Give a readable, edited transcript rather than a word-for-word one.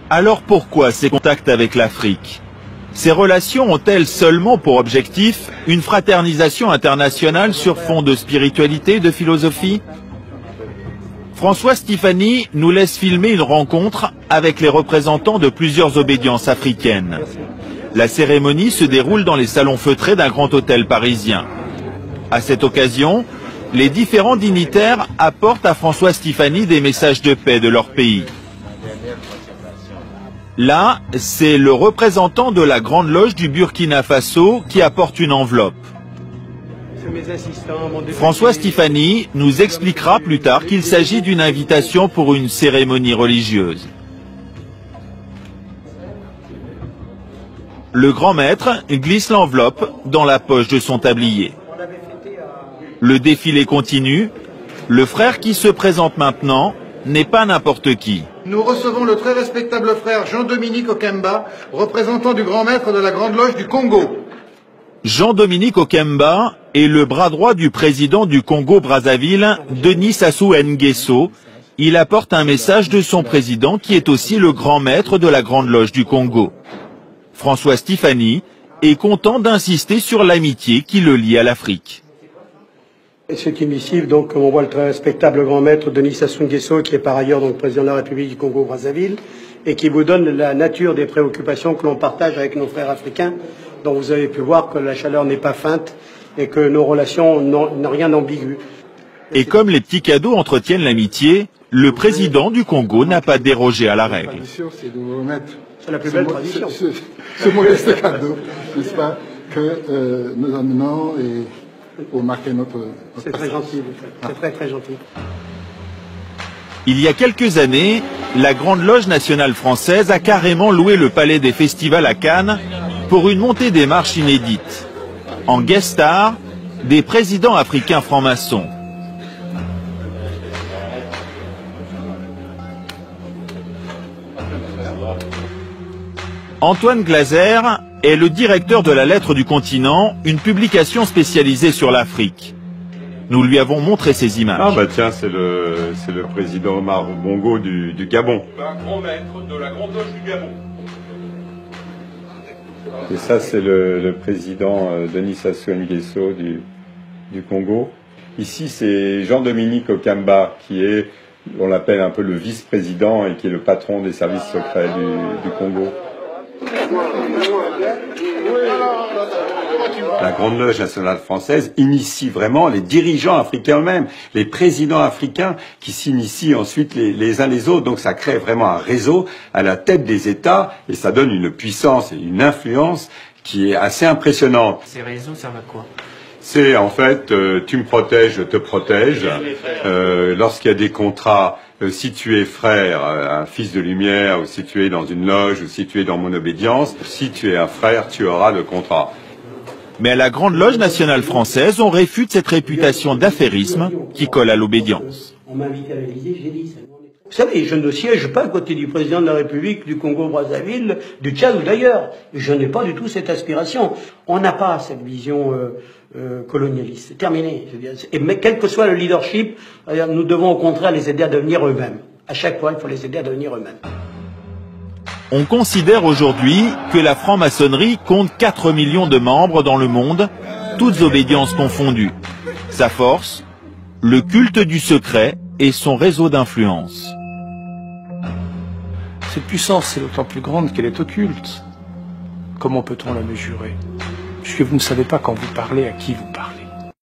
Alors pourquoi ces contacts avec l'Afrique? Ces relations ont-elles seulement pour objectif une fraternisation internationale sur fond de spiritualité et de philosophie? François Stéphanie nous laisse filmer une rencontre avec les représentants de plusieurs obédiences africaines. La cérémonie se déroule dans les salons feutrés d'un grand hôtel parisien. À cette occasion, les différents dignitaires apportent à François Stéphanie des messages de paix de leur pays. Là, c'est le représentant de la Grande Loge du Burkina Faso qui apporte une enveloppe. François Stéphanie nous expliquera plus tard qu'il s'agit d'une invitation pour une cérémonie religieuse. Le grand maître glisse l'enveloppe dans la poche de son tablier. Le défilé continue. Le frère qui se présente maintenant n'est pas n'importe qui. Nous recevons le très respectable frère Jean-Dominique Okemba, représentant du grand maître de la Grande Loge du Congo. Jean-Dominique Okemba est le bras droit du président du Congo-Brazzaville, Denis Sassou Nguesso. Il apporte un message de son président qui est aussi le grand maître de la Grande Loge du Congo. François Stéphanie est content d'insister sur l'amitié qui le lie à l'Afrique. C'est une missive, donc, comme on voit le très respectable grand maître Denis Sassou Nguesso, qui est par ailleurs donc président de la République du Congo-Brazzaville, et qui vous donne la nature des préoccupations que l'on partage avec nos frères africains, dont vous avez pu voir que la chaleur n'est pas feinte et que nos relations n'ont rien d'ambigu. Et comme les petits cadeaux entretiennent l'amitié, le président du Congo n'a pas dérogé à la règle. C'est la plus belle tradition. Ce modeste cadeau, n'est-ce pas, que nous amenons pour marquer notre C'est très gentil, c'est très très gentil. Il y a quelques années, la Grande Loge nationale française a carrément loué le palais des festivals à Cannes pour une montée des marches inédite. En guest star, des présidents africains francs-maçons. Antoine Glaser est le directeur de la Lettre du Continent, une publication spécialisée sur l'Afrique. Nous lui avons montré ces images. Ah bah tiens, c'est le président Omar Bongo du Gabon. Un grand maître de la Grande Loge du Gabon. Et ça, c'est le président Denis Sassou Nguesso du Congo. Ici, c'est Jean-Dominique Okemba, qui est, on l'appelle un peu le vice-président et qui est le patron des services secrets du Congo. La Grande Loge nationale française initie vraiment les dirigeants africains eux-mêmes, les présidents africains qui s'initient ensuite les uns les autres. Donc ça crée vraiment un réseau à la tête des États et ça donne une puissance et une influence qui est assez impressionnante. Ces réseaux servent à quoi? C'est en fait, tu me protèges, je te protège. Lorsqu'il y a des contrats, si tu es frère, un fils de lumière, ou si tu es dans une loge, ou si tu es dans mon obédience, si tu es un frère, tu auras le contrat. Mais à la Grande Loge nationale française, on réfute cette réputation d'affairisme qui colle à l'obédience. On m'a invité à l'Élysée, j'ai dit ça. Vous savez, je ne siège pas à côté du président de la République du Congo-Brazzaville, du Tchad ou d'ailleurs. Je n'ai pas du tout cette aspiration. On n'a pas cette vision colonialiste. C'est terminé. Je veux dire. Mais quel que soit le leadership, nous devons au contraire les aider à devenir eux-mêmes. À chaque fois, il faut les aider à devenir eux-mêmes. On considère aujourd'hui que la franc-maçonnerie compte 4 millions de membres dans le monde, toutes obédiences confondues. Sa force, le culte du secret et son réseau d'influence. Cette puissance est d'autant plus grande qu'elle est occulte. Comment peut-on la mesurer? Puisque vous ne savez pas quand vous parlez à qui vous parlez.